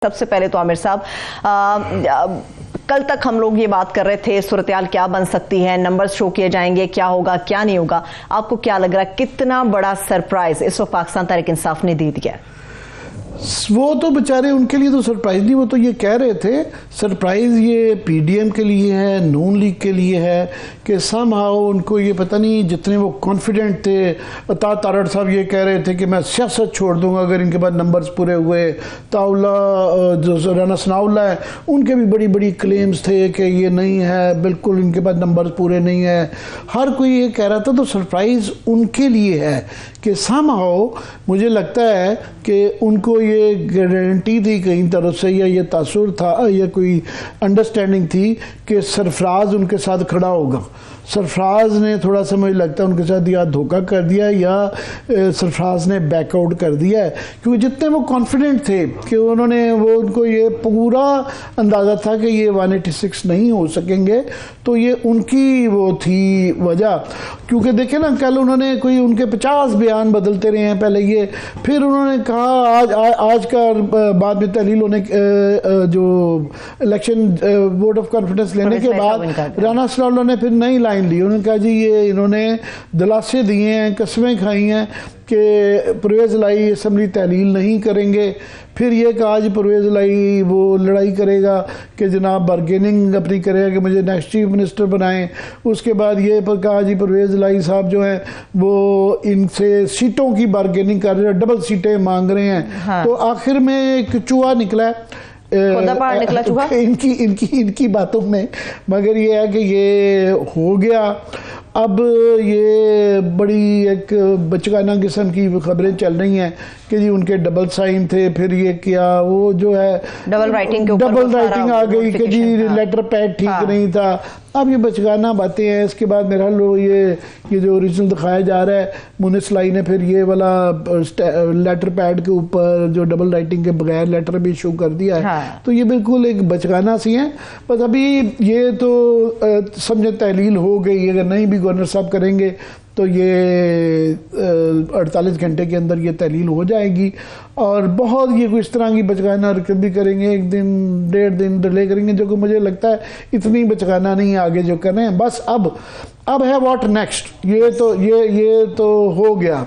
सबसे पहले तो आमिर साहब, कल तक हम लोग ये बात कर रहे थे सूरत-ए-हाल क्या बन सकती है, नंबर्स शो किए जाएंगे, क्या होगा क्या नहीं होगा। आपको क्या लग रहा है कितना बड़ा सरप्राइज इस वक्त पाकिस्तान तहरीक इंसाफ ने दे दिया? वो तो बेचारे उनके लिए तो सरप्राइज नहीं, वो तो ये कह रहे थे सरप्राइज ये पीडीएम के लिए है, नून लीग के लिए है कि समहाउ उनको ये पता नहीं, जितने वो कॉन्फिडेंट थे। अता तारड़ साहब ये कह रहे थे कि मैं सियासत छोड़ दूंगा अगर इनके बाद नंबर्स पूरे हुए। ताउला जो राना सनाउल्लाह है उनके भी बड़ी बड़ी क्लेम्स थे कि ये नहीं है, बिल्कुल इनके बाद नंबर्स पूरे नहीं है। हर कोई ये कह रहा था, तो सरप्राइज उनके लिए है कि समहाउ मुझे लगता है कि उनको ये गारंटी थी कहीं तरफ से, या ये तासुर था या कोई अंडरस्टैंडिंग थी कि सरफराज उनके साथ खड़ा होगा। सरफराज ने थोड़ा सा मुझे लगता है उनके साथ या धोखा कर दिया या सरफराज ने बैकआउट कर दिया है, क्योंकि जितने वो कॉन्फिडेंट थे कि उनको ये पूरा अंदाज़ा था कि ये 186 नहीं हो सकेंगे, तो ये उनकी वो थी वजह। क्योंकि देखें ना, कल उन्होंने कोई उनके 50 बयान बदलते रहे हैं पहले ये, फिर उन्होंने कहा आज का बाद में तहलील होने जो इलेक्शन वोट ऑफ कॉन्फिडेंस लेने के बाद राना सनाउल्लाह ने फिर नई लाइन ली। उन्होंने कहा जी ये इन्होंने दिलासे दिए हैं, कस्में खाई हैं कि परवेज़ लाई असम्बली तहलील नहीं करेंगे। फिर ये कहा जी परवेज़ लाई वो लड़ाई करेगा कि जनाब बारगेनिंग अपनी करेगा कि मुझे नेक्स्ट चीफ मिनिस्टर बनाएं। उसके बाद ये पर कहा जी परवेज़ लाई साहब जो हैं वो इनसे सीटों की बारगेनिंग कर रहे हैं, डबल सीटें मांग रहे हैं। हाँ। तो आखिर में एक चूहा निकला निकला चूहा इनकी बातों में, मगर ये है कि ये हो गया। अब ये बड़ी एक बचकाना किस्म की खबरें चल रही हैं कि जी उनके डबल साइन थे, फिर ये क्या वो जो है डबल राइटिंग के ऊपर डबल राइटिंग आ गई कि जी लेटर पैड ठीक नहीं था। अब ये बचकाना बातें हैं। इसके बाद मेरा ये जो ओरिजिनल दिखाया जा रहा है, मुनिस लाई ने फिर ये वाला लेटर पैड के ऊपर जो डबल राइटिंग के बगैर लेटर भी इशू कर दिया है। हाँ। तो ये बिल्कुल एक बचकाना सी है। बस अभी ये तो समझे तहलील हो गई, अगर नहीं भी गवर्नर साहब करेंगे तो ये 48 घंटे के अंदर ये तहलील हो जाएगी। और बहुत ये कोई इस तरह की बचकाना हरकत भी करेंगे, एक दिन डेढ़ दिन डिले करेंगे, जो कि मुझे लगता है इतनी बचकाना नहीं है आगे जो कर रहे हैं। बस अब है व्हाट नेक्स्ट। ये तो हो गया।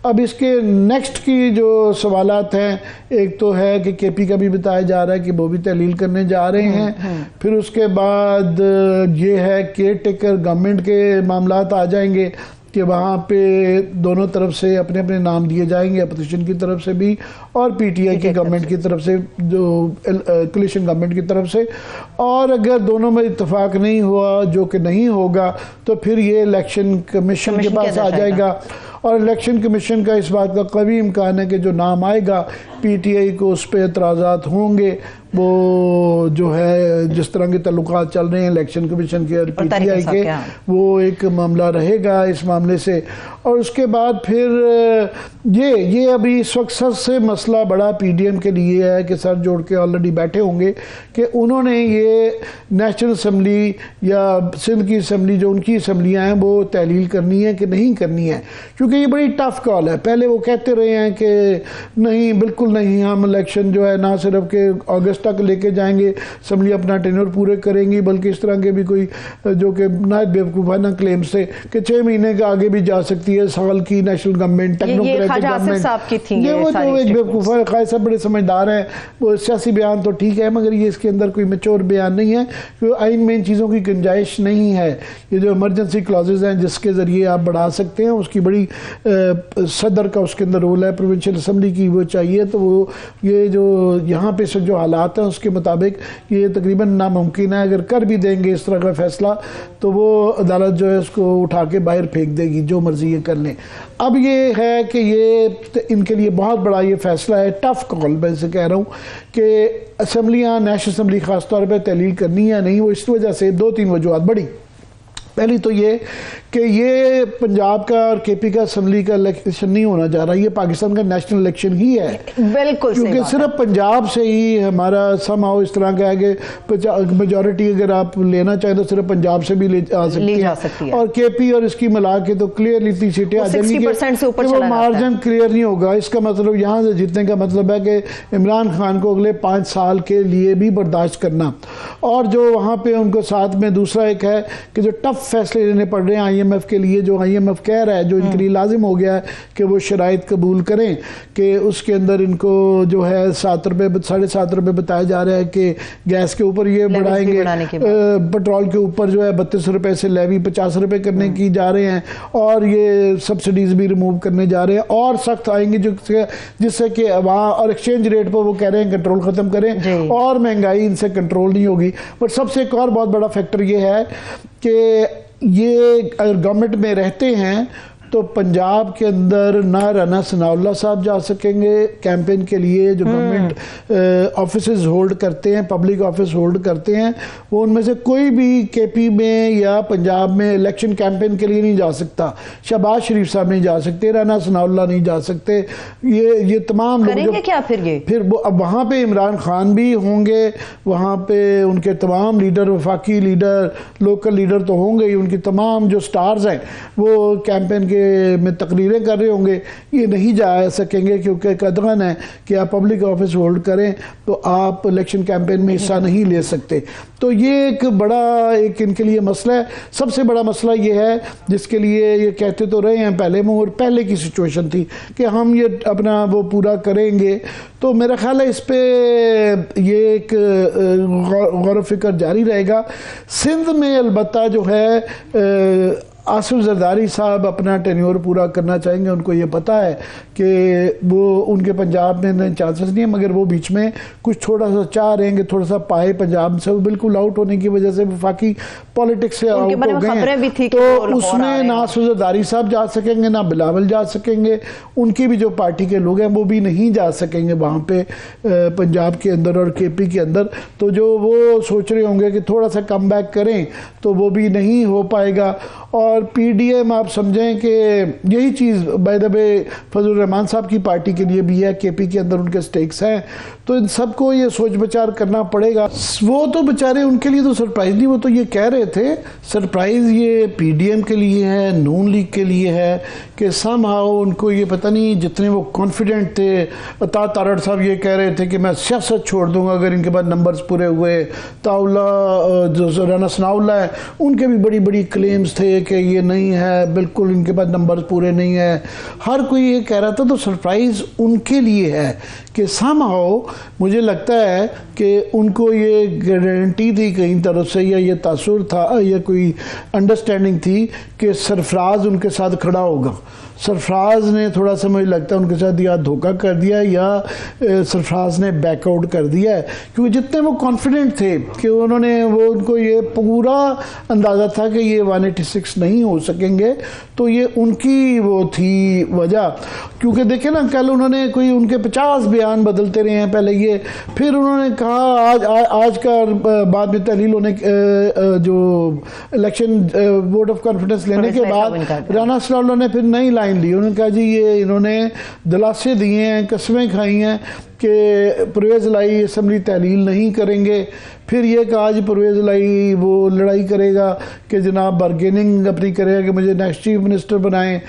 अब इसके नेक्स्ट की जो सवालात हैं, एक तो है कि केपी का भी बताया जा रहा है कि वो भी तहलील करने जा रहे हैं। फिर उसके बाद ये है केयर टेकर गवर्नमेंट के मामलात आ जाएंगे कि वहाँ पे दोनों तरफ से अपने अपने नाम दिए जाएंगे, अपोजिशन की तरफ से भी और पीटीआई की गवर्नमेंट की तरफ से, जो कोलिशन गवर्नमेंट की तरफ से। और अगर दोनों में इत्तेफाक नहीं हुआ, जो कि नहीं होगा, तो फिर ये इलेक्शन कमीशन के पास आ जाएगा। और इलेक्शन कमीशन का इस बात का कभी इम्कान है कि जो नाम आएगा पीटीआई को उस पर एतराज़ात होंगे। वो जो है जिस तरह के तल्लुकात चल रहे हैं इलेक्शन कमीशन के और पीटीआई के, वो एक मामला रहेगा इस मामले से। और उसके बाद फिर ये अभी इस वक्त सबसे मसला बड़ा पीडीएम के लिए है कि सर जोड़ के ऑलरेडी बैठे होंगे कि उन्होंने ये नेशनल असम्बली या सिंध की असम्बली, जो उनकी असम्बलियाँ हैं, वो तहलील करनी है कि नहीं करनी है। क्योंकि ये बड़ी टफ कॉल है। पहले वो कहते रहे हैं कि नहीं, बिल्कुल नहीं, हम इलेक्शन जो है ना सिर्फ के अगस्त तक लेके जाएंगे, असम्बली अपना टेन्योर पूरे करेंगी, बल्कि इस तरह के भी कोई जो कि नायत बेवकूफ़ाना क्लेम्स थे कि 6 महीने के आगे भी जा सकती है, साल की नेशनल गवर्नमेंट, टेक्नोक्रेटिक गवर्नमेंट। ये वो तो एक बेवकूफ़ा है। खाई साहब बड़े समझदार हैं, वो सियासी बयान तो ठीक है, मगर ये इसके अंदर कोई मैच्योर बयान नहीं है, क्योंकि आइन में इन चीज़ों की गुंजाइश नहीं है। ये जो इमरजेंसी क्लॉजेज हैं जिसके ज़रिए आप बढ़ा सकते हैं, उसकी बड़ी सदर का उसके अंदर रोल है, प्रोविंशियल असम्बली की वो चाहिए। तो वो ये जो यहाँ पे से जो हालात हैं उसके मुताबिक ये तकरीबन नामुमकिन है। अगर कर भी देंगे इस तरह का फैसला तो वो अदालत जो है उसको उठा के बाहर फेंक देगी, जो मर्जी ये कर लें। अब ये है कि ये इनके लिए बहुत बड़ा ये फैसला है, टफ कॉल। मैं इसे कह रहा हूँ कि असम्बलियाँ, नेशनल असम्बली ख़ास तौर पर तहलील करनी है नहीं, वो इस वजह से 2-3 वजूहत बड़ी। पहली तो ये कि ये पंजाब का और केपी का असेंबली का इलेक्शन नहीं होना जा रहा, ये पाकिस्तान का नेशनल इलेक्शन ही है। बिल्कुल, क्योंकि सिर्फ पंजाब से ही हमारा समाओ इस तरह का है कि मेजॉरिटी अगर आप लेना चाहें तो सिर्फ पंजाब से भी ले जा सकती है। और केपी और इसकी मिला के तो क्लियरली 30 सीटें आ जाएंगी कि वो मार्जिन क्लियर नहीं होगा। इसका मतलब यहाँ से जीतने का मतलब है कि इमरान खान को अगले 5 साल के लिए भी बर्दाश्त करना। और जो वहाँ पे उनको साथ में दूसरा एक है कि जो टफ फैसले लेने पड़ रहे हैं IMF के लिए, जो IMF कह रहा है, जो इनके लिए लाजिम हो गया है कि वो शराइत कबूल करें कि उसके अंदर इनको जो है 7 रुपये 7.5 रुपये बताया जा रहा है कि गैस के ऊपर ये बढ़ाएंगे, पेट्रोल के ऊपर जो है 32 रुपये से लेवी 50 रुपये करने की जा रहे हैं, और ये सब्सिडीज भी रिमूव करने जा रहे हैं और सख्त आएंगे जिससे कि वहाँ और एक्सचेंज रेट पर वो कह रहे हैं कंट्रोल खत्म करें और महंगाई इनसे कंट्रोल नहीं होगी। बट सबसे एक और बहुत बड़ा फैक्टर ये है कि ये अगर गवर्नमेंट में रहते हैं तो पंजाब के अंदर ना राना सनाउल्लाह साहब जा सकेंगे कैंपेन के लिए, जो गवर्नमेंट ऑफिसेज होल्ड करते हैं, पब्लिक ऑफिस होल्ड करते हैं, वो उनमें से कोई भी केपी में या पंजाब में इलेक्शन कैंपेन के लिए नहीं जा सकता। शहबाज शरीफ साहब नहीं जा सकते, राना सनाउल्लाह नहीं जा सकते। ये तमाम लोग क्या फिर वो अब वहाँ पे इमरान खान भी होंगे, वहाँ पे उनके तमाम लीडर, वफाकी लीडर, लोकल लीडर तो होंगे ही, उनकी तमाम जो स्टार्स हैं वो कैंपेन के में तकरीरें कर रहे होंगे। ये नहीं जा सकेंगे क्योंकि कदगन है कि आप पब्लिक ऑफिस होल्ड करें तो आप इलेक्शन कैंपेन में हिस्सा नहीं ले सकते। तो ये एक बड़ा इनके लिए मसला है। सबसे बड़ा मसला ये है जिसके लिए ये कहते तो रहे हैं पहले की सिचुएशन थी कि हम ये अपना वो पूरा करेंगे, तो मेरा ख्याल है इस पे ये एक गौर फिक्र जारी रहेगा। सिंध में अलबत्ता जो है आसिफ जरदारी साहब अपना टेन्योर पूरा करना चाहेंगे, उनको ये पता है कि वो उनके पंजाब में चांसेस नहीं है, मगर वो बीच में कुछ थोड़ा सा चाह रहे हैं कि थोड़ा सा पाए पंजाब से, वो बिल्कुल आउट होने की वजह से वफाकी पॉलिटिक्स से आउट हो गए हैं। तो उसमें ना आसिफ जरदारी साहब जा सकेंगे, ना बिलावल जा सकेंगे, उनकी भी जो पार्टी के लोग हैं वो भी नहीं जा सकेंगे वहाँ पे पंजाब के अंदर और केपी के अंदर। तो जो वो सोच रहे होंगे कि थोड़ा सा कम बैक करें तो वो भी नहीं हो पाएगा। और PDM आप समझें कि यही चीज़ बाय द वे फजल रहमान साहब की पार्टी के लिए भी है, केपी के अंदर उनके स्टेक्स हैं, तो इन सबको ये सोच विचार करना पड़ेगा। वो तो बेचारे उनके लिए तो सरप्राइज नहीं, वो तो ये कह रहे थे सरप्राइज ये PDM के लिए है, नून लीग के लिए है कि समहाउ उनको ये पता नहीं, जितने वो कॉन्फिडेंट थे, अता तारड़ साहब ये कह रहे थे कि मैं सियासत छोड़ दूंगा अगर इनके बाद नंबर्स पूरे हुए। ताउला जो राना सनाउल्लाह है उनके भी बड़ी बड़ी क्लेम्स थे कि ये नहीं है, बिल्कुल इनके पास नंबर पूरे नहीं है। हर कोई ये कह रहा था, तो सरप्राइज उनके लिए है कि समहाउ मुझे लगता है कि उनको ये गारंटी थी कहीं तरफ से, या ये तासुर था या कोई अंडरस्टैंडिंग थी कि सरफराज उनके साथ खड़ा होगा। सरफराज ने थोड़ा सा मुझे लगता है उनके साथ या धोखा कर दिया या सरफराज ने बैकआउट कर दिया है, क्योंकि जितने वो कॉन्फिडेंट थे कि उनको ये पूरा अंदाज़ा था कि ये 186 नहीं हो सकेंगे, तो ये उनकी वो थी वजह। क्योंकि देखे ना कल उन्होंने कोई उनके 50 बयान बदलते रहे हैं पहले ये, फिर उन्होंने कहा आज का बाद में तहलील होने जो इलेक्शन वोट ऑफ कॉन्फिडेंस लेने के बाद राना सनाउल्लाह ने फिर नई लाइन ली। उन्होंने कहा जी ये इन्होंने दिलासे दिए हैं, कसमें खाई हैं कि परवेज़ लाई असम्बली तहलील नहीं करेंगे। फिर ये कहा जी परवेज़ लाई वो लड़ाई करेगा कि जनाब बार्गेनिंग अपनी करेगा कि मुझे नेक्स्ट चीफ मिनिस्टर बनाएं।